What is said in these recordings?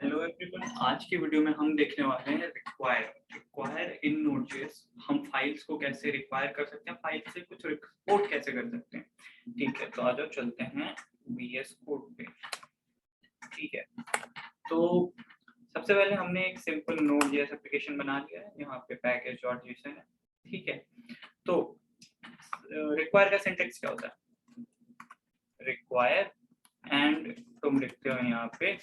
Hello everyone, आज की video में हम देखने वाले हैं रिक्वायर इन नोड.जेएस। हम फाइल्स को कैसे रिक्वायर कर सकते हैं, फाइल से कुछ एक्सपोर्ट कैसे कर सकते हैं। ठीक है, तो आज चलते हैं VS कोड पे। ठीक है, तो सबसे पहले हमने एक सिंपल नोड.जेएस एप्लीकेशन बना लिया है। यहाँ पे पैकेज.json है। ठीक है, तो रिक्वायर का सिंटेक्स क्या होता है? रिक्वायर एंड तुम लिखते हो यहाँ पे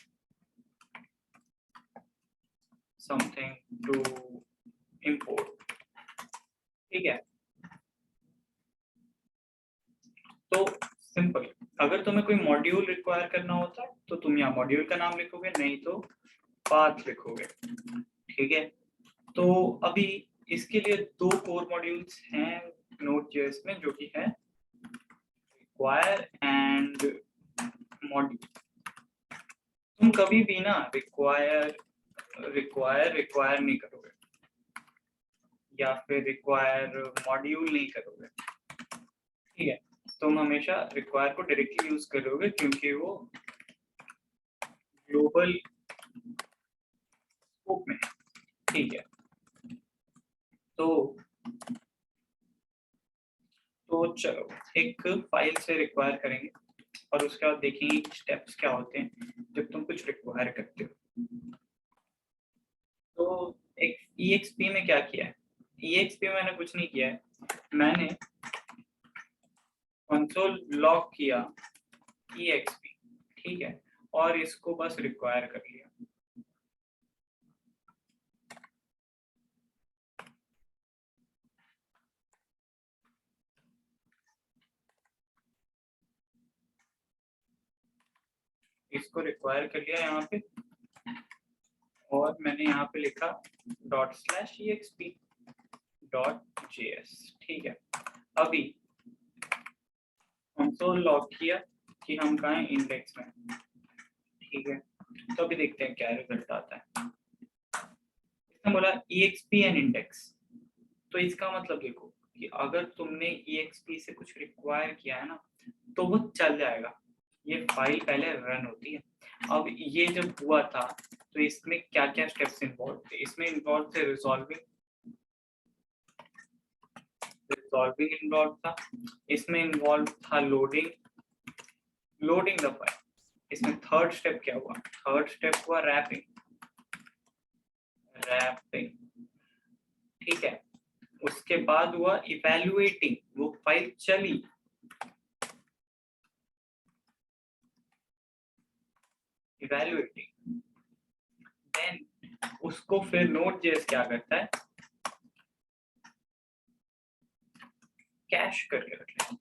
something to import। ठीक है, तो सिंपल। अगर तुम्हें कोई मॉड्यूल रिक्वायर करना होता है तो तुम यहाँ मॉड्यूल का नाम लिखोगे, नहीं तो पाथ लिखोगे। ठीक है, तो अभी इसके लिए दो कोर मॉड्यूल्स हैं नोड.जेएस में, जो कि है रिक्वायर एंड मॉड्यूल। तुम कभी भी ना रिक्वायर नहीं करोगे या फिर रिक्वायर मॉड्यूल नहीं करोगे। ठीक है, तुम हमेशा रिक्वायर को डायरेक्टली यूज करोगे क्योंकि वो ग्लोबल स्कोप में है। ठीक है, तो चलो एक फाइल से रिक्वायर करेंगे और उसके बाद देखेंगे स्टेप्स क्या होते हैं जब तुम कुछ रिक्वायर करते हो। तो एक EXP में क्या किया है? EXP में मैंने कुछ नहीं किया है, मैंने कंसोल लॉग किया EXP। ठीक है, और इसको बस रिक्वायर कर लिया। इसको रिक्वायर कर लिया यहाँ पे, और मैंने यहाँ पे लिखा ./exp.js। ठीक है, अभी कंसोल लॉग किया कि हम कहाँ हैं, इंडेक्स में। ठीक है, तो अभी देखते हैं क्या रिजल्ट आता है। इसने बोला EXP एंड इंडेक्स। तो इसका मतलब देखो कि अगर तुमने EXP से कुछ रिक्वायर किया है ना, तो वो चल जाएगा। ये फाइल पहले रन होती है। अब ये जब हुआ था तो इसमें क्या क्या स्टेप्स इन्वॉल्व थे? इसमें इन्वॉल्व थे रिजॉल्विंग इन्वॉल्व था, इसमें इन्वॉल्व था लोडिंग द फाइल। इसमें थर्ड स्टेप क्या हुआ? थर्ड स्टेप हुआ रैपिंग। ठीक है, उसके बाद हुआ इवैल्यूएटिंग, वो फाइल चली। इवैल्यूएटिंग, देन उसको फिर नोड.जेएस क्या करता है? कैश करके रख लेता है।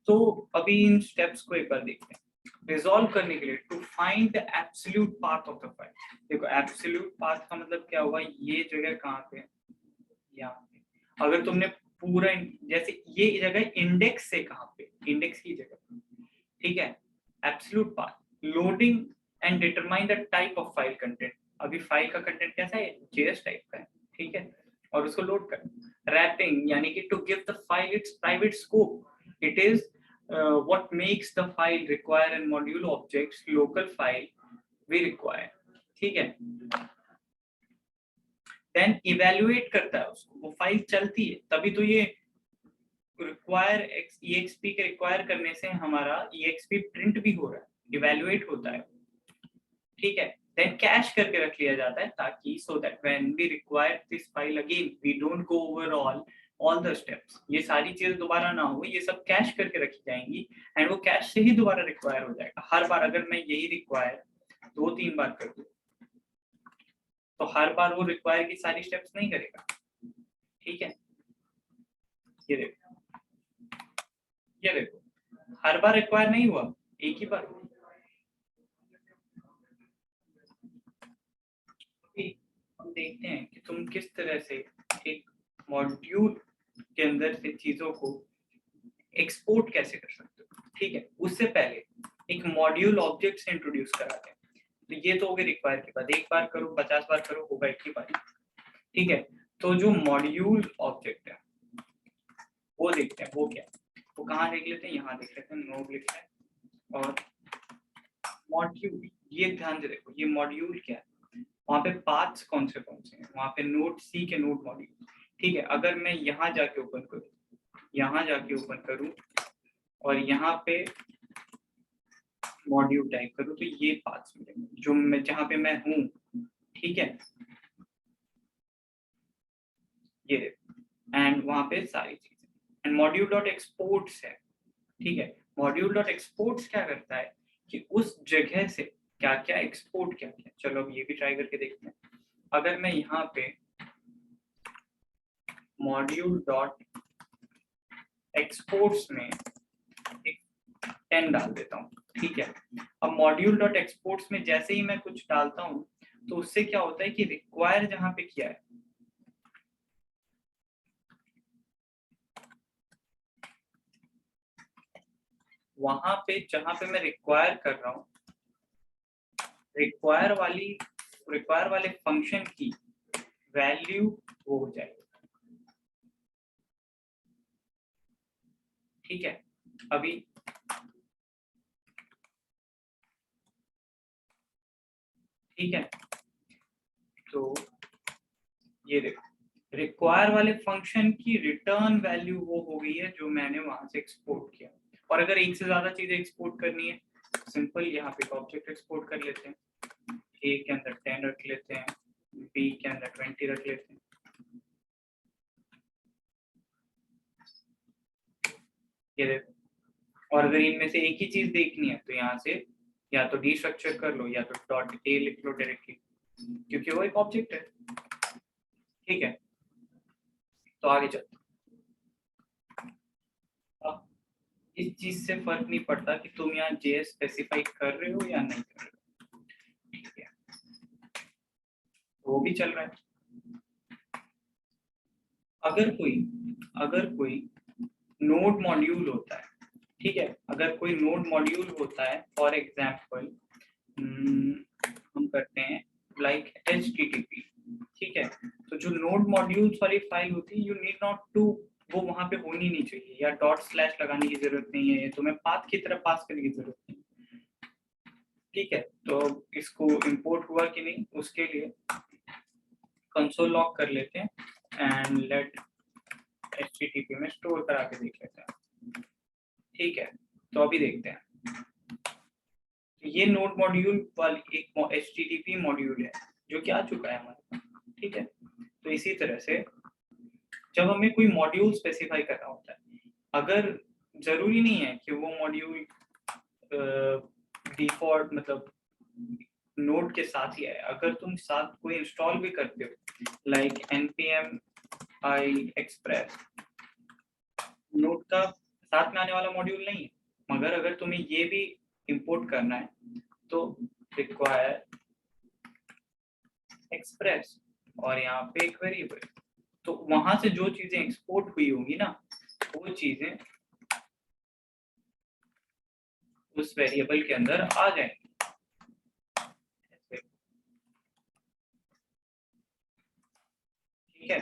तो अभी इन स्टेप्स को एक बार देखते हैं। रिजॉल्व करने के लिए to find the absolute path of the file. देखो, एब्सोल्यूट पाथ का मतलब क्या हुआ? ये जगह कहाँ पे है? यहाँ पे। अगर तुमने पूरा जैसे ये जगह इंडेक्स से कहाँ पे? इंडेक्स की जगह। ठीक है, absolute path. Loading and determine the type of file content. अभी फाइल का कंटेंट कैसा है? JS टाइप का है। ठीक है, और उसको लोड कर। रैपिंग यानी कि to give the file its private scope. It is what makes the file require and module objects local file we require। ठीक है, then evaluate करता है उसको, वो फाइल चलती है तभी तो ये require EXP के require करने से हमारा EXP प्रिंट भी हो रहा है, evaluate होता है। ठीक है, then कैश करके रख लिया जाता है ताकि so that when we require this file again we don't go over all the steps। ये सारी चीजें दोबारा ना हो, ये सब कैश करके रखी जाएंगी एंड वो कैश से ही दोबारा रिक्वायर हो जाएगा। हर बार अगर मैं यही रिक्वायर 2-3 बार कर दूं तो हर बार वो रिक्वायर की सारी स्टेप्स नहीं करेगा। ठीक है, ये देखो हर बार रिक्वायर नहीं हुआ, एक ही बार। हम देखते हैं कि तुम किस तरह से एक मॉड्यूल के अंदर से चीजों को एक्सपोर्ट कैसे कर सकते हो। ठीक है, उससे पहले एक मॉड्यूल ऑब्जेक्ट से इंट्रोड्यूस कराते हैं। तो ये तो हो गया रिक्वायर के बाद, एक बार करो 50 बार करो, होगा एक ही बार। ठीक है, तो जो मॉड्यूल ऑब्जेक्ट है वो देखते हैं, वो क्या है, वो कहाँ देख लेते हैं, यहाँ देख लेते हैं। नोड लिखते हैं और मॉड्यूल, ये ध्यान से देखो, ये मॉड्यूल क्या है, वहाँ पे पाथ्स कौन से हैं, वहाँ पे नोड सी के नोड मॉड्यूल। ठीक है, अगर मैं यहाँ जाके ओपन करूँ, यहाँ जाके ओपन करूँ और यहाँ पे मॉड्यूल टाइप करूँ तो ये पाथ्स मिलेंगे जो मैं जहाँ पे मैं हूँ। ठीक है, ये एंड वहाँ पे सारी चीजें एंड मॉड्यूल डॉट एक्सपोर्ट्स है। ठीक है, मॉड्यूल डॉट एक्सपोर्ट्स क्या करता है कि उस जगह से क्या क्या एक्सपोर्ट क्या क्या। चलो अब ये भी ट्राई करके देखते हैं। अगर मैं यहाँ पे मॉड्यूल डॉट एक्सपोर्ट्स में एक 10 डाल देता हूँ। ठीक है, अब मॉड्यूल डॉट एक्सपोर्ट्स में जैसे ही मैं कुछ डालता हूँ तो उससे क्या होता है कि रिक्वायर जहाँ पे किया है वहां पे, जहां पे मैं रिक्वायर कर रहा हूँ, रिक्वायर वाले फंक्शन की वैल्यू वो हो जाएगी। ठीक है, अभी ठीक है, तो ये देखो रिक्वायर वाले फंक्शन की रिटर्न वैल्यू वो हो गई है जो मैंने वहां से एक्सपोर्ट किया। और अगर एक से ज्यादा चीजें एक्सपोर्ट करनी है, सिंपल यहाँ पे ऑब्जेक्ट एक्सपोर्ट कर लेते हैं। ए के अंदर 10 रख लेते हैं, बी के अंदर 20 रख लेते हैं। ये देखो, और अगर इनमें से एक ही चीज देखनी है तो यहाँ से या तो डी स्ट्रक्चर कर लो या तो डॉट ए लिख लो डायरेक्टली, क्योंकि वो एक ऑब्जेक्ट है। ठीक है, तो आगे चलते हैं। इस चीज से फर्क नहीं पड़ता कि तुम यहाँ जेएस स्पेसिफाई कर रहे हो या नहीं कर रहे हो। ठीक है, वो भी चल रहा है। अगर कोई नोड मॉड्यूल होता है, ठीक है, अगर कोई नोड मॉड्यूल होता है, फॉर एग्जाम्पल हम करते हैं लाइक HTTP। ठीक है, तो जो नोड मॉड्यूल्स वाली फाइल होती है, यू नीड नॉट टू, वो वहां पे होनी नहीं चाहिए या डॉट स्लैश लगाने की जरूरत नहीं है, तुम्हें पाथ की तरह पास करने की जरूरत नहीं। ठीक है, तो इसको इंपोर्ट हुआ कि नहीं उसके लिए कंसोल लॉग कर लेते हैं एंड लेट HTTP में स्टोर करा के देख लेते हैं। ठीक है, तो अभी देखते हैं। तो ये नोड मॉड्यूल वाली एक HTTP मॉड्यूल है जो कि आ चुका है हमारे पास। ठीक है, तो इसी तरह से जब हमें कोई मॉड्यूल स्पेसिफाई करना होता है, अगर जरूरी नहीं है कि वो मॉड्यूल डिफॉल्ट मतलब नोड के साथ ही है, अगर तुम साथ कोई इंस्टॉल भी करते हो like npm i express, node का साथ में आने वाला मॉड्यूल नहीं है, मगर अगर तुम्हें ये भी इंपोर्ट करना है तो रिक्वायर एक्सप्रेस और यहाँ पे एक वेरिएबल, तो वहां से जो चीजें एक्सपोर्ट हुई होंगी ना वो चीजें उस वेरिएबल के अंदर आ जाएंगी। ठीक है,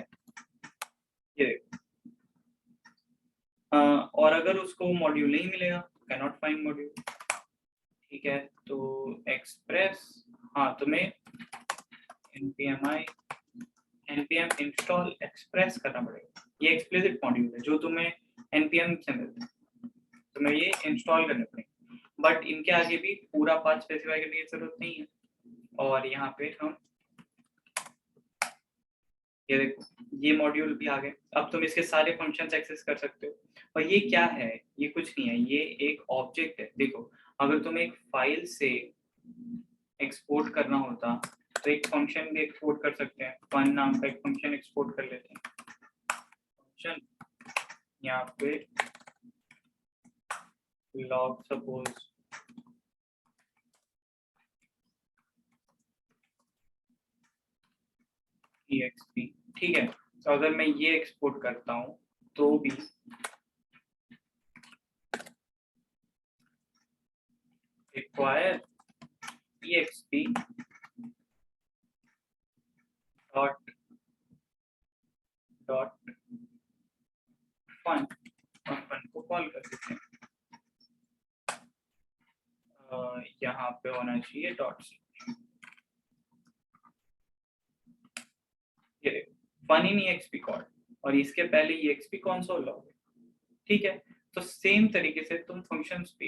ये देखो, और अगर उसको मॉड्यूल नहीं मिलेगा, कैनॉट फाइंड मॉड्यूल। ठीक है, तो एक्सप्रेस, हाँ तुम्हें npm इंस्टॉल एक्सप्रेस करना पड़ेगा। ये एक्सप्लिसिट मॉड्यूल है जो तुम्हें npm से मिलता है, तुम्हें ये इंस्टॉल करने पड़ेंगे, बट इनके आगे भी पूरा पाथ स्पेसिफाई करने की जरूरत नहीं है। और यहाँ पे हम ये देखो, ये मॉड्यूल भी आ गए, अब तुम इसके सारे फंक्शंस एक्सेस कर सकते हो। और ये क्या है, ये कुछ नहीं है, ये एक ऑब्जेक्ट है। देखो, अगर तुम एक फाइल से एक्सपोर्ट करना होता तो एक फंक्शन भी एक्सपोर्ट कर सकते हैं, फन नाम का एक फंक्शन एक्सपोर्ट कर लेते हैं। फंक्शन यहाँ पे लॉग सपोज exp। ठीक है, तो अगर मैं ये एक्सपोर्ट करता हूँ तो भी require exp dot dot fun, और फन को कॉल कर देते हैं। यहाँ पे होना चाहिए डॉट स्लैश। ये देखो फन इन एक्सपी कॉर्ड और इसके पहले एक्सपी कंसोल लॉग, ठीक है। तो सेम तरीके से तुम फंक्शंस पे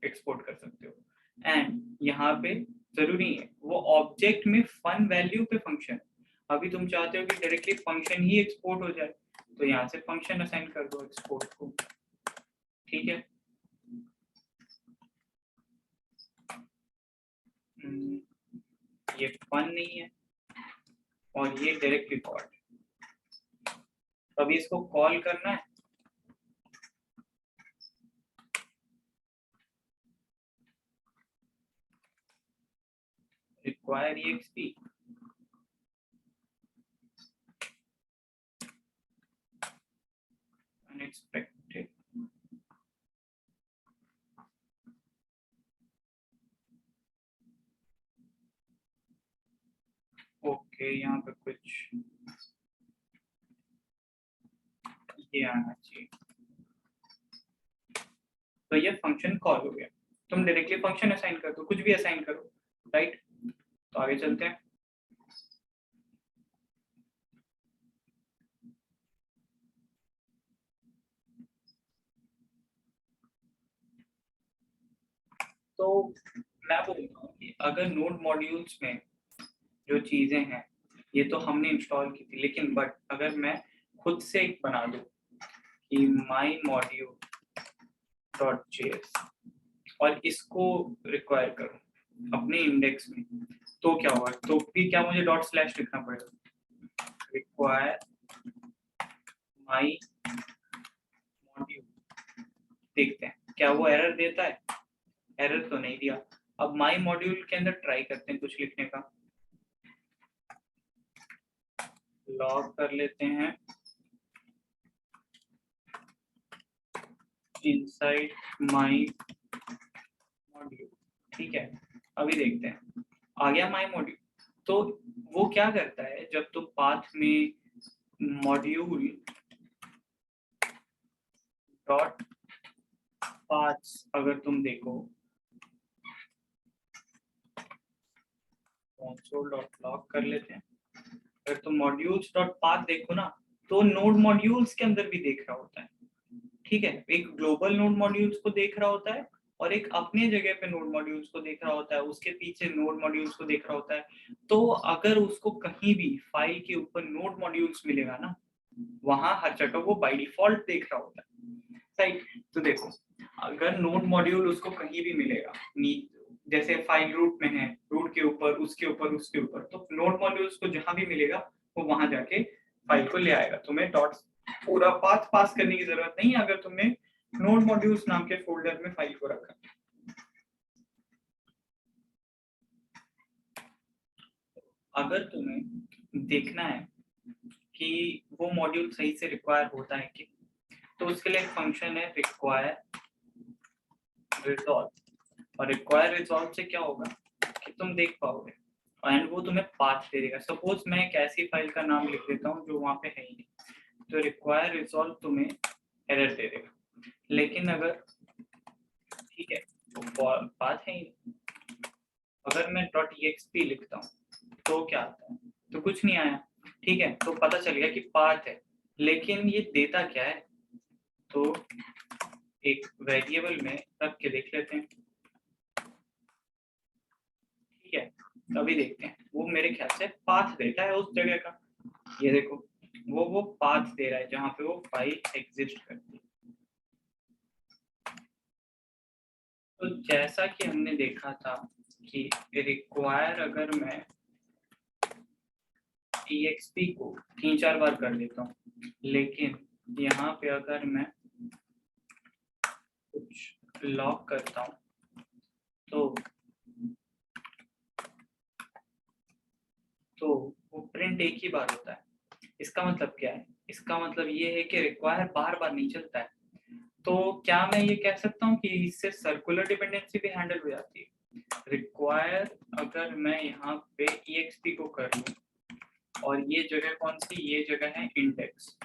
एक्सपोर्ट कर सकते हो। एंड यहाँ पे जरूरी है वो ऑब्जेक्ट में फन वैल्यू पे फंक्शन, अभी तुम चाहते हो कि डायरेक्टली फंक्शन ही एक्सपोर्ट हो जाए, तो यहाँ से फंक्शन असाइन कर दो एक्सपोर्ट को, ठीक है। ये फन नहीं है और ये डायरेक्ट रिकॉर्ड, तो अभी इसको कॉल करना है। require exp unexpected, ओके यहाँ पे कुछ ये आना चाहिए, तो ये फंक्शन कॉल हो गया। तुम डायरेक्टली फंक्शन असाइन कर दो, कुछ भी असाइन करो, राइट। तो आगे चलते हैं। तो मैं बोलता हूँ कि अगर नोड मॉड्यूल्स में जो चीजें हैं ये तो हमने इंस्टॉल की थी, लेकिन बट अगर मैं खुद से एक बना दूं कि माई मॉड्यूल डॉट जेएस और इसको रिक्वायर करूं अपने इंडेक्स में, तो क्या होगा, तो भी क्या मुझे डॉट स्लैश लिखना पड़ेगा, रिक्वायर माई मॉड्यूल। देखते हैं क्या वो एरर देता है, एरर तो नहीं दिया। अब माई मॉड्यूल के अंदर ट्राई करते हैं कुछ लिखने का, लॉग कर लेते हैं इनसाइड माई मॉड्यूल, ठीक है। अभी देखते हैं आ गया माई मॉड्यूल। तो वो क्या करता है, जब तुम पाथ में मॉड्यूल डॉट पाथ्स अगर तुम देखो कंसोल डॉट लॉग कर लेते हैं, अगर तुम मॉड्यूल्स डॉट पाथ देखो ना तो नोड मॉड्यूल्स के अंदर भी देख रहा होता है, ठीक है। एक ग्लोबल नोड मॉड्यूल्स को देख रहा होता है और एक अपने जगह पे नोड मॉड्यूल्स को देख रहा होता है, उसके पीछे नोड मॉड्यूल्स को देख रहा होता है। तो अगर उसको कहीं भी फाइल के ऊपर नोड मॉड्यूल्स मिलेगा ना, वहां हर जगह वो बाय डिफॉल्ट देख रहा होता है, राइट। तो देखो अगर नोड मॉड्यूल उसको कहीं भी मिलेगा, जैसे फाइल रूट में है, रूट के ऊपर उसके ऊपर उसके ऊपर, तो नोड मॉड्यूल्स को जहां भी मिलेगा वो वहां जाके फाइल को ले आएगा। तुम्हें डॉट पूरा पाथ पास करने की जरूरत नहीं है अगर तुमने नोड मॉड्यूल्स नाम के फोल्डर में फाइल को रखा। अगर तुम्हें देखना है कि वो मॉड्यूल सही से रिक्वायर होता है कि, तो उसके लिए एक फंक्शन है रिक्वायर रिजॉल्व, और रिक्वायर रिजॉल्व से क्या होगा कि तुम देख पाओगे एंड वो तुम्हें पाथ दे देगा। सपोज मैं एक ऐसी फाइल का नाम लिख देता हूँ जो वहां पे है ही नहीं, तो रिक्वायर रिजॉल्व तुम्हें एरर दे देगा। लेकिन अगर ठीक है तो पाथ है ही नहीं, अगर मैं डॉट एक्सपी लिखता हूँ तो क्या आता है, तो कुछ नहीं आया, ठीक है। तो पता चल गया कि पाथ है, लेकिन ये देता क्या है, तो एक वेरिएबल में रख के देख लेते हैं, ठीक है। अभी देखते हैं वो मेरे ख्याल से पाथ देता है उस जगह का, ये देखो वो पाथ दे रहा है जहां पे वो फाइल एग्जिस्ट करती है। तो जैसा कि हमने देखा था कि रिक्वायर अगर मैं exp को 3-4 बार कर लेता हूँ, लेकिन यहाँ पे अगर मैं कुछ लॉक करता हूँ तो वो प्रिंट एक ही बार होता है। इसका मतलब क्या है, इसका मतलब ये है कि रिक्वायर बार बार नहीं चलता है। तो क्या मैं ये कह सकता हूँ कि इससे सर्कुलर डिपेंडेंसी भी हैंडल हो जाती है। रिक्वायर अगर मैं यहाँ पे exp को कर लूँ और ये जगह कौन सी, ये जगह है इंडेक्स,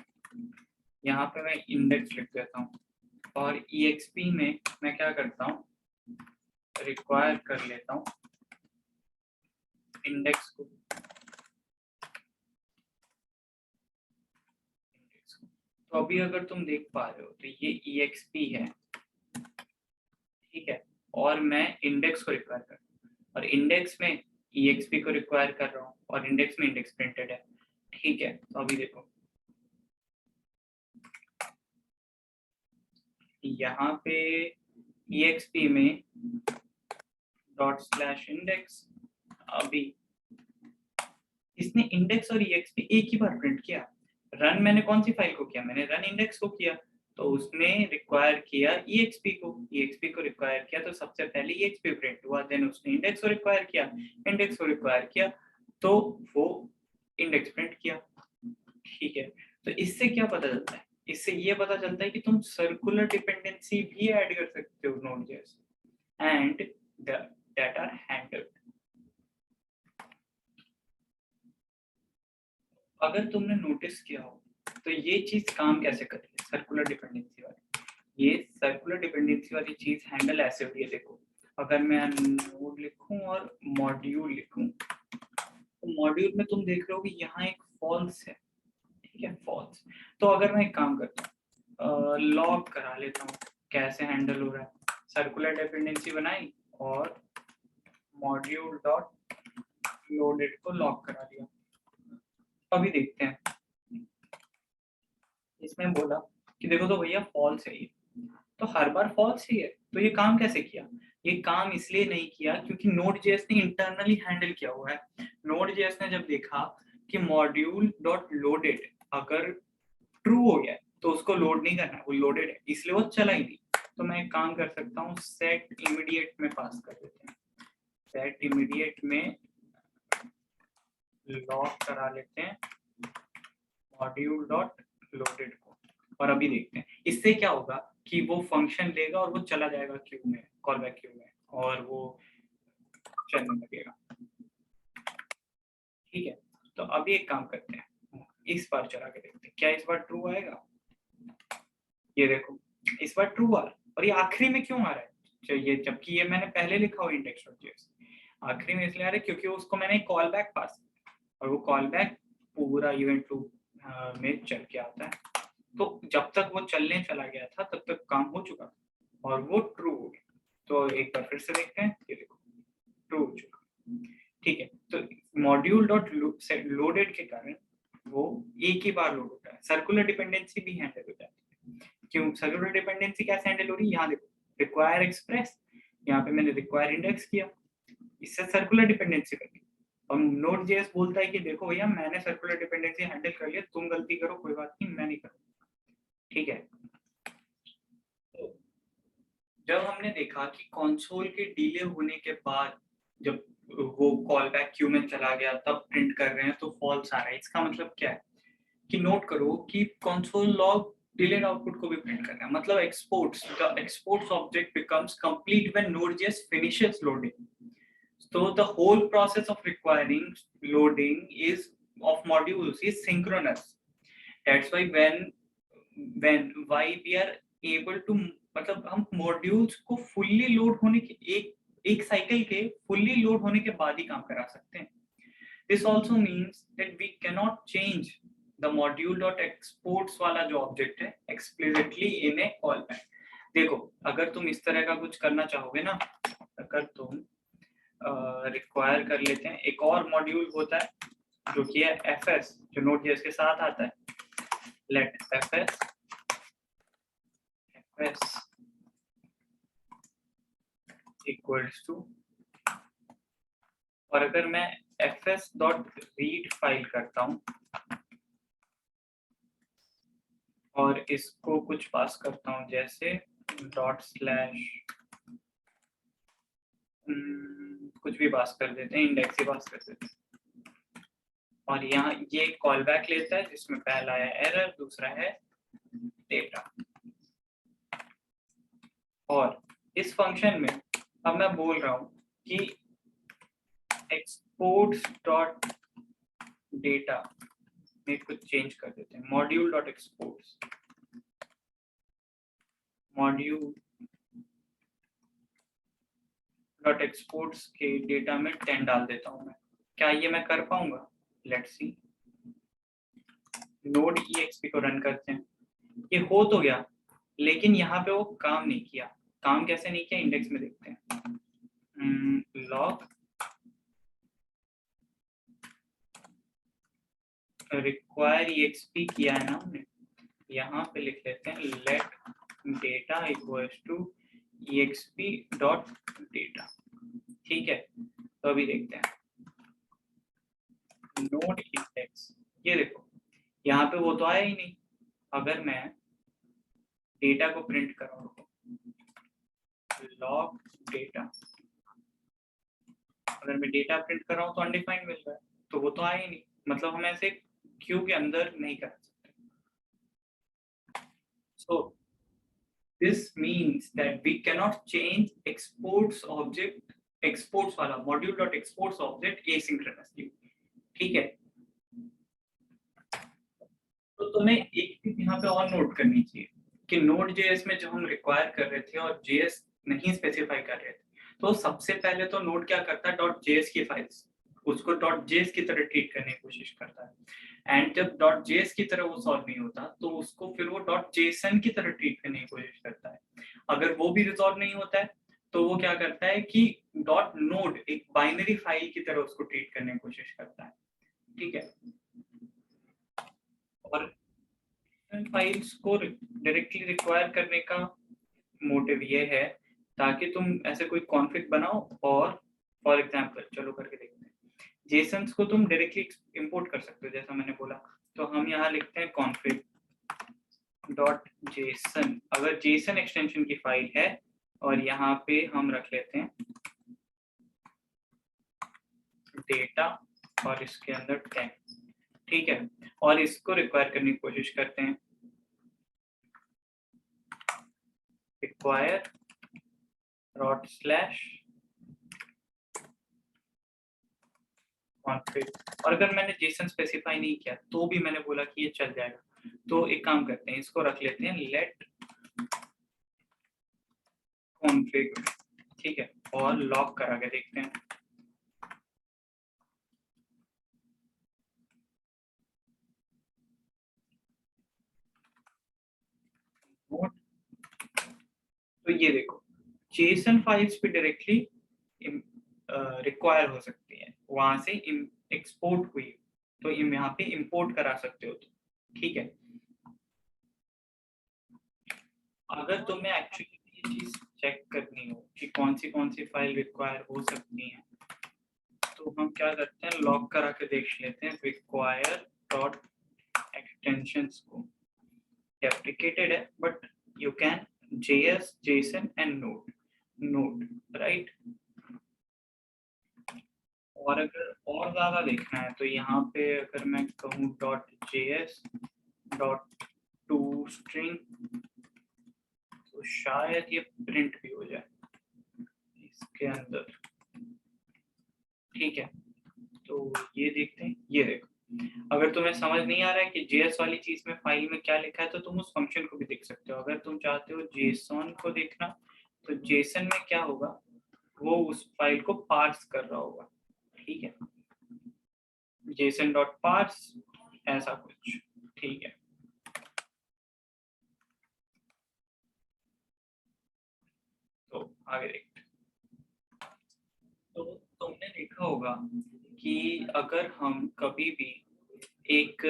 यहाँ पे मैं इंडेक्स लिख देता हूँ और exp में मैं क्या करता हूँ, रिक्वायर कर लेता हूँ इंडेक्स को तो अभी अगर तुम देख पा रहे हो तो ये exp है, ठीक है, और मैं इंडेक्स को रिक्वायर कर रहा हूँ और इंडेक्स में exp को रिक्वायर कर रहा हूँ और इंडेक्स में इंडेक्स प्रिंटेड है, ठीक है। तो अभी देखो यहाँ पे exp में ./index, अभी इसने इंडेक्स और exp एक ही बार प्रिंट किया। रन मैंने कौन सी फाइल को किया, मैंने रन इंडेक्स को किया, तो उसने रिक्वायर किया exp को रिक्वायर किया, तो सबसे पहले exp प्रिंट हुआ, देन उसने इंडेक्स को रिक्वायर किया, तो वो इंडेक्स प्रिंट किया, ठीक है। तो इससे क्या पता चलता है, इससे ये पता चलता है कि तुम सर्कुलर डिपेंडेंसी भी ऐड कर सकते हो Node.js and that are handled. अगर तुमने नोटिस किया हो तो ये चीज काम कैसे कर रही है, सर्कुलर डिपेंडेंसी वाली, ये सर्कुलर डिपेंडेंसी वाली चीज हैंडल ऐसे हो रही है। देखो अगर मैं नोड लिखूं और मॉड्यूल लिखूं, तो मॉड्यूल में तुम देख रहे हो कि यहाँ एक फॉल्स है, ठीक है, फॉल्स। तो अगर मैं एक काम करता हूँ, लॉग करा लेता हूँ, कैसे हैंडल हो रहा है, सर्कुलर डिपेंडेंसी बनाई और मॉड्यूल डॉट लोडेड को लॉग करा दिया। अभी देखते हैं, इसमें बोला कि देखो तो भैया फॉल्स है ये, तो हर बार फॉल्स ही है, तो ये काम कैसे किया, ये काम इसलिए नहीं किया क्योंकि Node.js ने इंटरनली हैंडल किया हुआ है। Node.js ने जब देखा कि मॉड्यूल डॉट लोडेड अगर ट्रू हो गया तो उसको लोड नहीं करना, वो लोडेड है, इसलिए वो चला ही नहीं। तो मैं एक काम कर सकता हूँ, सेट इमीडिएट में पास कर देते हैं, सेट इमीडिएट में लॉग करा लेते हैं मॉड्यूल डॉट लोडेड को, और अभी देखते हैं इससे क्या होगा कि वो फंक्शन लेगा और वो चला जाएगा क्यू में, कॉल बैक क्यू में, और वो चलने लगेगा, ठीक है। तो अभी एक काम करते हैं, इस बार चला के देखते हैं क्या इस बार ट्रू आएगा। ये देखो इस बार ट्रू आ रहा है, और ये आखिरी में क्यों आ रहा है, ये जबकि ये मैंने पहले लिखा हुआ इंडेक्स.js, आखिरी में इसलिए आ रहा है क्योंकि उसको मैंने कॉल बैक पास, और वो कॉल बैक पूरा इवेंट लूप में चल के आता है। तो जब तक वो चलने चला गया था तब तक काम हो चुका और वो ट्रू हो गया। तो एक बार फिर से देखते हैं, ये देखो ट्रू हो चुका, ठीक है। तो मॉड्यूल डॉट लोडेड के कारण वो एक ही बार लोड होता है, सर्कुलर डिपेंडेंसी भी हैंडल हो जाती है। क्यों सर्कुलर डिपेंडेंसी कैसे हैंडल हो रही है, यहाँ देखो रिक्वायर एक्सप्रेस, यहाँ पे मैंने रिक्वायर इंडेक्स किया, इससे सर्कुलर डिपेंडेंसी बनी। और Node.js बोलता है कि देखो भैया मैंने सर्कुलर डिपेंडेंसी हैंडल कर लिया, तुम गलती करो कोई बात नहीं, मैं नहीं करूँगा, ठीक है। तो जब हमने देखा कि कंसोल के डिले होने के बाद जब वो कॉल बैक क्यू में चला गया तब प्रिंट कर रहे हैं तो फॉल्स आ रहा है, इसका मतलब क्या है कि नोट करो कि कंसोल लॉग डिलेड आउटपुट को भी प्रिंट कर रहा है, मतलब exports, the exports object becomes complete when Node.js finishes loading. So the whole process of requiring loading is of modules is synchronous. That's why why we are able to, मतलब हम modules को fully load होने के एक cycle के fully load होने के बाद ही काम करा सकते हैं। This also means that we cannot change the module.exports वाला जो ऑब्जेक्ट है explicitly in a callback। देखो अगर तुम इस तरह का कुछ करना चाहोगे ना, अगर तुम रिक्वायर कर लेते हैं, एक और मॉड्यूल होता है जो कि है fs, जो Node.js के साथ आता है, let fs equals to, और अगर मैं fs.read फाइल करता हूँ और इसको कुछ पास करता हूँ जैसे /, कुछ भी पास कर देते हैं, इंडेक्स ही पास कर देते हैं, और यहाँ ये कॉल बैक लेता है जिसमें पहला है एरर, दूसरा है डेटा। और इस फंक्शन में अब मैं बोल रहा हूँ कि exports डॉट डेटा में कुछ चेंज कर देते हैं, module dot exports, module dot exports के डेटा में 10 डाल देता हूँ मैं, क्या ये मैं कर पाऊंगा? लेट्स सी, नोड EXP को रन करते हैं, ये हो तो गया, लेकिन यहाँ पे वो काम नहीं किया। काम कैसे नहीं किया, इंडेक्स में देखते हैं। लॉग रिक्वायर EXP किया है ना हमने, यहाँ पे लिख लेते हैं let data equals to EXP dot data. ठीक है, तो अभी देखते हैं नोड इंडेक्स, ये देखो यहाँ पे वो तो आया ही नहीं। अगर मैं डेटा को प्रिंट कराऊं, लॉग डेटा, अगर मैं डेटा प्रिंट कर रहा हूँ तो अनडिफाइंड मिल रहा है, तो वो तो आया ही नहीं, मतलब हम ऐसे क्यू के अंदर नहीं कर सकते। So this means that we cannot change exports object, exports वाला module dot exports object asynchronously। ठीक है, तो तुम्हें एक चीज यहाँ पे और नोट करनी चाहिए कि नोड जेएस में जो हम रिक्वायर कर रहे थे और जेएस नहीं स्पेसिफाई कर रहे थे, तो सबसे पहले तो नोड क्या करता है, डॉट जेएस की फाइल्स उसको डॉट जेएस की तरह ट्रीट करने की कोशिश करता है, एंड जब डॉट जेएस की तरह वो सॉल्व नहीं होता तो उसको फिर वो डॉट जेसन की तरह ट्रीट करने की कोशिश करता है। अगर वो भी रिजॉल्व नहीं होता है तो वो क्या करता है कि डॉट नोड एक बाइनरी फाइल की तरह उसको ट्रीट करने की कोशिश करता है। ठीक है, और फाइल्स को डायरेक्टली रिक्वायर करने का मोटिव ये है ताकि तुम ऐसे कोई कॉन्फ़िग बनाओ, और फॉर एग्जांपल चलो करके देखते हैं, जेसन्स को तुम डायरेक्टली इंपोर्ट कर सकते हो जैसा मैंने बोला। तो हम यहाँ लिखते हैं कॉन्फ़िग डॉट जेसन, अगर जेसन एक्सटेंशन की फाइल है, और यहाँ पे हम रख लेते हैं डेटा और इसके अंदर 10। ठीक है, और इसको रिक्वायर करने की कोशिश करते हैं, रिक्वायर डॉट स्लैश कॉन्फ़िग, और अगर मैंने जेसन स्पेसिफाई नहीं किया तो भी मैंने बोला कि ये चल जाएगा। तो एक काम करते हैं, इसको रख लेते हैं लेट कॉन्फ़िग। ठीक है, और लॉक करा के देखते हैं। तो ये देखो जेसन फाइल्स पे डायरेक्टली रिक्वायर हो सकती है, वहां से एक्सपोर्ट हुई तो यहाँ पे इंपोर्ट करा सकते हो। ठीक है, अगर तुम्हें एक्चुअली ये चीज चेक करनी हो कि कौन सी फाइल रिक्वायर हो सकती है, तो हम क्या करते हैं, लॉक करा के देख लेते हैं रिक्वायर डॉट एक्सटेंशंस को। डेप्रिकेटेड है but you can JS, JSON and node, right? और अगर और ज्यादा देखना है तो यहाँ पे अगर मैं कहूँ dot JS dot to string, तो शायद ये प्रिंट भी हो जाए इसके अंदर। ठीक है, तो ये देखते हैं, ये देखो अगर तुम्हें समझ नहीं आ रहा है कि JS वाली चीज में फाइल में क्या लिखा है तो तुम उस फंक्शन को भी देख सकते हो। अगर तुम चाहते हो JSON को देखना तो JSON में क्या होगा, वो उस फाइल को पार्स कर रहा होगा। ठीक है, JSON डॉट पार्स ऐसा कुछ। ठीक है, तो आगे देखते हैं। तो तुमने देखा होगा कि अगर हम कभी भी एक,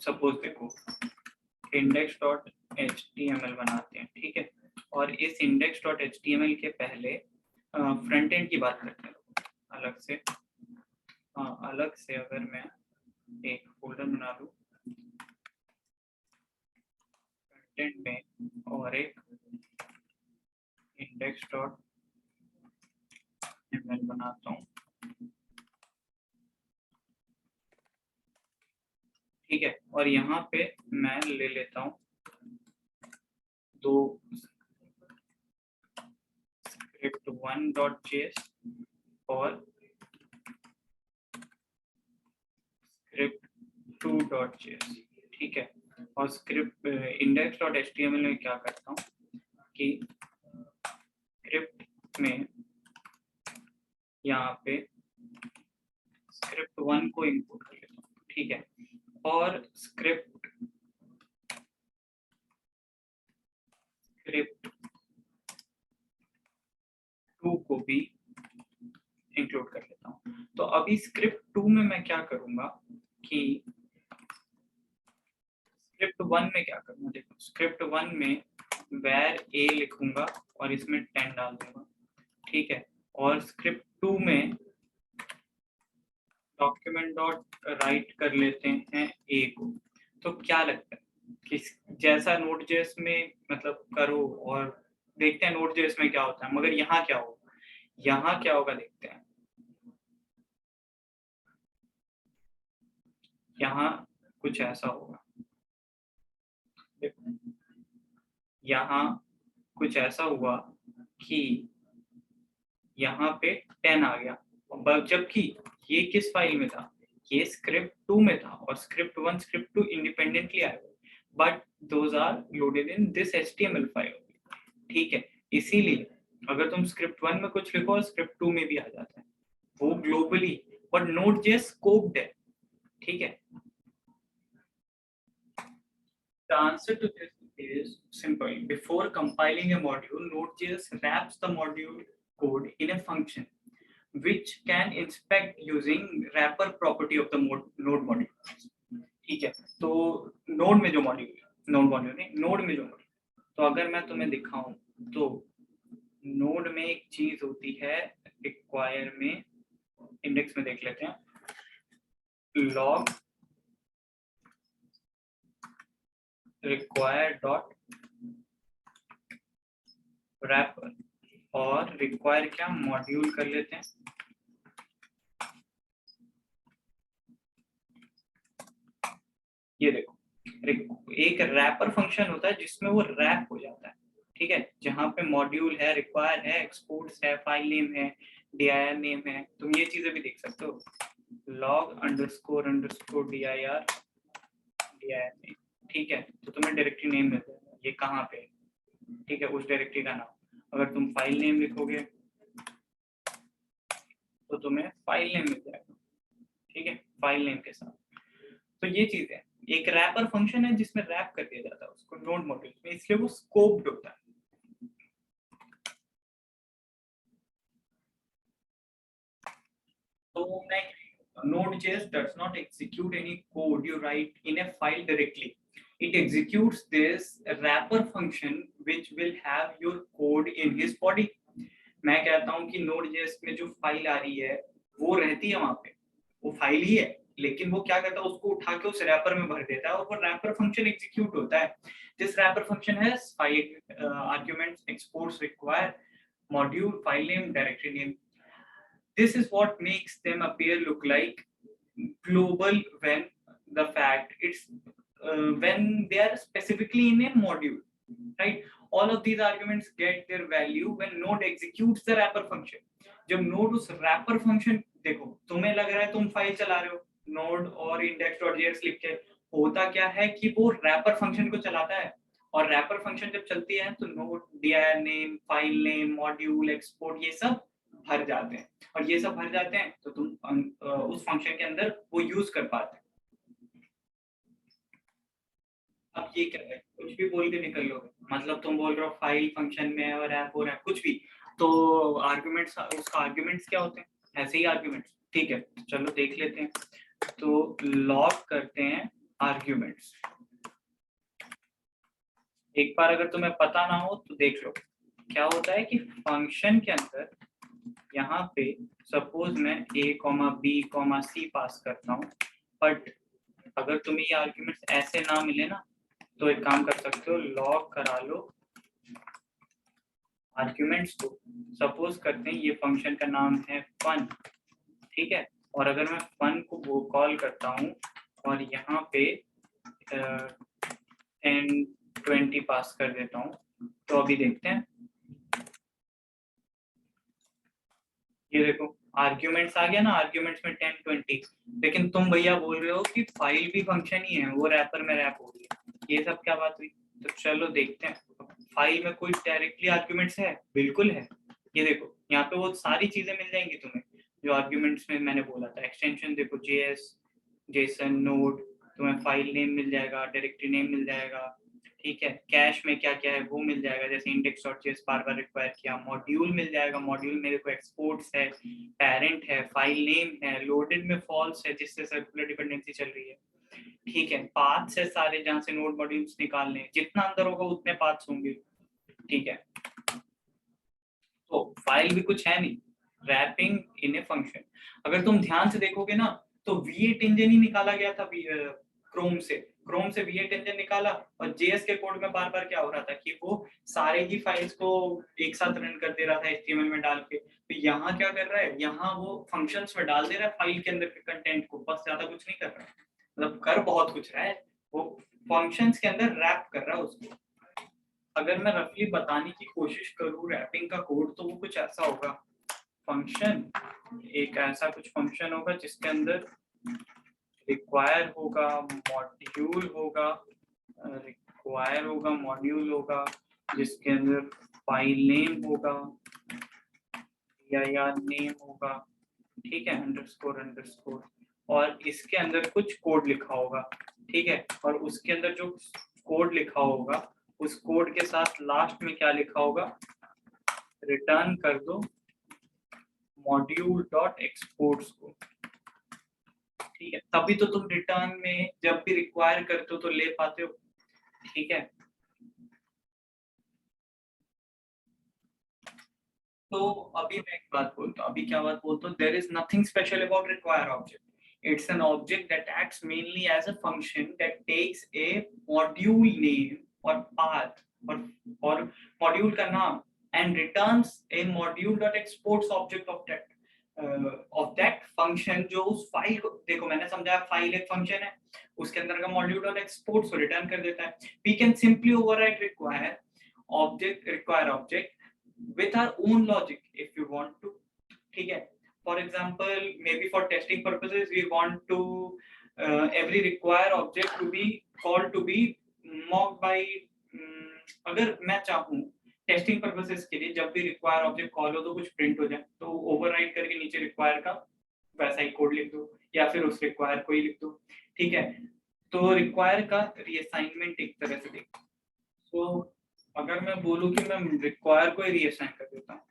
सपोज देखो इंडेक्स डॉट HTML बनाते हैं, ठीक है, और इस इंडेक्स डॉट HTML के पहले फ्रंट एंड की बात करते हैं अलग से। अलग से अगर मैं एक फोल्डर बना लूं फ्रंट एंड में और एक इंडेक्स डॉट HTML बनाता हूँ, ठीक है, और यहाँ पे मैं ले लेता हूँ दो स्क्रिप्ट 1.js और स्क्रिप्ट 2.js। ठीक है, और स्क्रिप्ट index.html में क्या करता हूँ कि स्क्रिप्ट में यहाँ पे स्क्रिप्ट 1 को इंपोर्ट कर लेता हूँ, ठीक है, और स्क्रिप्ट 2 को भी इंक्लूड कर लेता हूँ। तो अभी स्क्रिप्ट 2 में मैं क्या करूंगा कि स्क्रिप्ट 1 में क्या करूंगा, देखो स्क्रिप्ट 1 में where a लिखूंगा और इसमें 10 डाल दूंगा, ठीक है, और स्क्रिप्ट 2 में डॉक्यूमेंट डॉट राइट कर लेते हैं a को। तो क्या लगता है कि जैसा नोड.जेएस में मतलब करो और देखते हैं नोड.जेएस में क्या होता है, मगर यहाँ क्या होगा, यहाँ क्या होगा देखते हैं। यहाँ कुछ ऐसा होगा, देखो यहाँ कुछ ऐसा हुआ कि यहाँ पे 10 आ गया, जबकि ये किस फाइल में था, ये स्क्रिप्ट 2 में था, और स्क्रिप्ट 1 स्क्रिप्ट 2 इंडिपेंडेंटली आए, but those are loaded in this HTML file, ठीक है। इसीलिए अगर तुम स्क्रिप्ट 1 में कुछ लिखो और स्क्रिप्ट 2 में भी आ जाता है, वो ग्लोबली, बट नोड.जेएस स्कोप्ड है, ठीक है। The answer to this is simple. Before compiling a module, Node.js wraps the module code in a function which can inspect using wrapper property of the node module. ठीक है, तो node में जो module, node module नहीं, node में जो module, तो अगर मैं तुम्हें दिखाऊं तो नोड में एक चीज होती है रिक्वायर में, इंडेक्स में देख लेते हैं, लॉग रिक्वायर डॉट रैपर, और रिक्वायर क्या मॉड्यूल कर लेते हैं, ये देखो एक रैपर फंक्शन होता है जिसमें वो रैप हो जाता है, ठीक है, जहां पे मॉड्यूल है, रिक्वायर है, एक्सपोर्ट्स है, फाइल नेम है, dir नेम है, तुम ये चीजें भी देख सकते हो, log underscore underscore dir name, ठीक है, तो तुम्हें डायरेक्टरी नेम मिल जाएगा ये कहाँ पे, ठीक है, उस डायरेक्टरी का नाम। अगर तुम फाइल नेम लिखोगे तो तुम्हें फाइल नेम मिल जाएगा, ठीक है, फाइल नेम के साथ। तो ये चीज है, एक रैपर फंक्शन है जिसमें रैप कर दिया जाता है उसको नोड मॉड्यूल में, इसलिए वो स्कोप्ड होता है। So Node.js does not execute any code you write in a file directly. It executes this wrapper function which will have your code in his body. मैं कहता हूँ कि Node.js में जो फाइल आ रही है वो रहती है वहां पे, वो फाइल ही है, लेकिन वो क्या करता है उसको उठा के उस रैपर में भर देता है और वो रैपर फंक्शन एग्जीक्यूट होता है। This wrapper function has file arguments, exports, require, module, file name, directory name. This is what makes them appear look like global when the fact it's when they are specifically in a module, right? All of these arguments get their value when node executes the wrapper function. जब node उस wrapper function, देखो तुम्हें लग रहा है तुम file चला रहे हो node और index.js लिख के, होता क्या है कि वो wrapper function को चलाता है, और wrapper function जब चलती है तो node, dir name, file name, module, export ये सब भर जाते हैं, और ये सब भर जाते हैं तो तुम उस फंक्शन के अंदर वो यूज कर पाते हैं। अब ये क्या है, कुछ भी बोल के निकल लो, मतलब तुम बोल रहे हो फाइल फंक्शन में है और ऐप हो रहा है कुछ भी, तो आर्गुमेंट्स, उसका आर्गुमेंट्स क्या होते हैं, ऐसे ही आर्गुमेंट्स, ठीक है, चलो देख लेते हैं। तो लॉग करते हैं आर्गुमेंट्स, एक बार अगर तुम्हें पता ना हो तो देख लो क्या होता है कि फंक्शन के अंदर यहाँ पे सपोज मैं a, b, c पास करता हूँ, बट अगर तुम्हें ये आर्ग्यूमेंट्स ऐसे ना मिले ना तो एक काम कर सकते हो, लॉग करा लो आर्ग्यूमेंट्स को, सपोज करते हैं ये फंक्शन का नाम है फन, ठीक है, और अगर मैं फन को वो कॉल करता हूँ और यहाँ पे 10-20 पास कर देता हूँ, तो अभी देखते हैं, ये देखो आर्ग्यूमेंट्स आ गया ना, आर्ग्यूमेंट्स में 10-20, लेकिन तुम भैया बोल रहे हो कि फाइल भी फंक्शन ही है, वो रैपर में रैप हो रही है, ये सब क्या बात हुई। तो चलो देखते हैं फाइल में कोई डायरेक्टली आर्ग्यूमेंट्स है, बिल्कुल है, ये देखो यहाँ पे वो सारी चीजें मिल जाएंगी तुम्हें, जो आर्ग्यूमेंट्स में मैंने बोला था। एक्सटेंशन देखो JS, जेसन, नोड, तुम्हें फाइल नेम मिल जाएगा, डायरेक्टरी नेम मिल जाएगा, ठीक है। कैश में क्या क्या है वो मिल जाएगा, जैसे index.js बार बार रिक्वायर किया। मॉड्यूल मिल जाएगा, मॉड्यूल मेरे को एक्सपोर्ट्स है, पेरेंट है, फाइल नेम है, लोडेड में फॉल्स है जिससे सर्कुलर डिपेंडेंसी चल रही है, ठीक है। पाथ्स है सारे जहां से नोड मॉड्यूल्स निकालने, जितना अंदर होगा उतने पाथ्स होंगे, ठीक है। तो फाइल भी कुछ है नहीं, रैपिंग इन ए फंक्शन। अगर तुम ध्यान से देखोगे ना तो V8 इंजन ही निकाला गया था क्रोम से V8 इंजन निकाला, और JS के कोड में बार बार क्या हो रहा था कि वो सारे ही फाइल्स को एक साथ रन कर दे रहा था HTML में डाल के। तो यहाँ क्या कर रहा है, यहाँ वो फंक्शंस में डाल दे रहा है फाइल के अंदर के कंटेंट को, बस ज्यादा कुछ नहीं कर रहा है, मतलब कर बहुत कुछ रहा है, वो फंक्शंस के अंदर रैप कर रहा है उसको। अगर मैं रफली बताने की कोशिश करूँ रैपिंग का कोड, तो वो कुछ ऐसा होगा। फंक्शन, एक ऐसा कुछ फंक्शन होगा जिसके अंदर रिक्वायर होगा, मॉड्यूल होगा, मॉड्यूल होगा, जिसके अंदर फाइल नेम होगा या नेम होगा, ठीक है, अंडरस्कोर, और इसके अंदर कुछ कोड लिखा होगा, ठीक है। और उसके अंदर जो कोड लिखा होगा उस कोड के साथ लास्ट में क्या लिखा होगा, रिटर्न कर दो मॉड्यूल डॉट एक्सपोर्ट्स को, ठीक है। तभी तो तुम रिटर्न में जब भी रिक्वायर करते हो तो ले पाते हो, ठीक है। तो अभी मैं एक बात बोलता हूँ, अभी क्या बात बोलता हूँ, there is nothing special about require object, it's an object that acts mainly as a function that takes a module name or path or module का नाम and returns a module.exports object of that function, जो उस file को, देखो मैंने समझाया file एक function है, उसके अंदर का module.exports को रिटर्न कर देता है। we can simply override require object with our own logic if you want to, ठीक है। For example, maybe for testing purposes, we want to every require object to be called to be mocked by अगर मैं चाहूँ testing purposes के लिए जब भी require object call हो तो कुछ प्रिंट हो जाए, तो ओवरराइड करके नीचे रिक्वायर का वैसा ही कोड लिख दो या फिर उस रिक्वायर को ही लिख दो, ठीक है। तो रिक्वायर का रीअसाइनमेंट एक तरह से देखो, तो अगर मैं बोलूँ कि मैं रिक्वायर को ही रीअसाइन कर देता हूँ,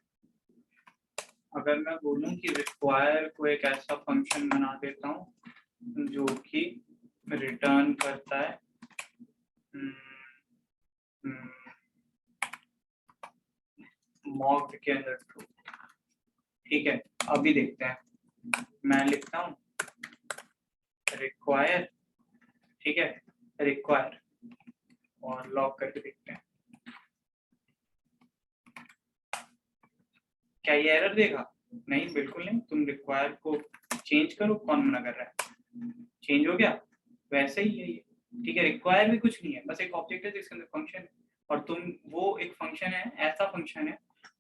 अगर मैं बोलूं कि रिक्वायर को एक ऐसा फंक्शन बना देता हूं जो कि रिटर्न करता है मॉक के अंदर ट्रू, ठीक है। अभी देखते हैं, मैं लिखता हूं रिक्वायर, ठीक है, रिक्वायर, और लॉक करके देखते हैं क्या ये एरर देगा। नहीं, बिल्कुल नहीं। तुम रिक्वायर को चेंज करो, कौन मना कर रहा है, चेंज हो गया, वैसे ही है ये, ठीक है। रिक्वायर भी कुछ नहीं है, बस एक ऑब्जेक्ट है जिसके अंदर फंक्शन है, और तुम वो एक फंक्शन है, ऐसा फंक्शन है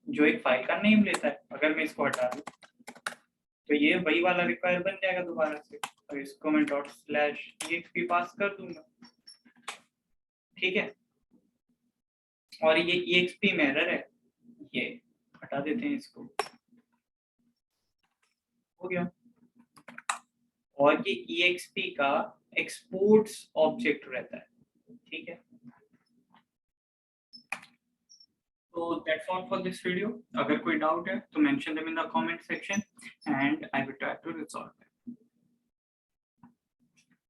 जो एक फाइल का नेम लेता है। अगर मैं इसको हटा दूं तो ये वही वाला रिक्वायर बन जाएगा दोबारा से, और इसको मैं ./exp पास कर दूंगा, ठीक है। और ये exp में एरर है, ये हटा देते हैं इसको, हो गया। और ये exp का एक्सपोर्ट्स ऑब्जेक्ट रहता है, ठीक है। So that's all for this video. अगर कोई डाउट है तो mention them in the comment section and I will try to resolve.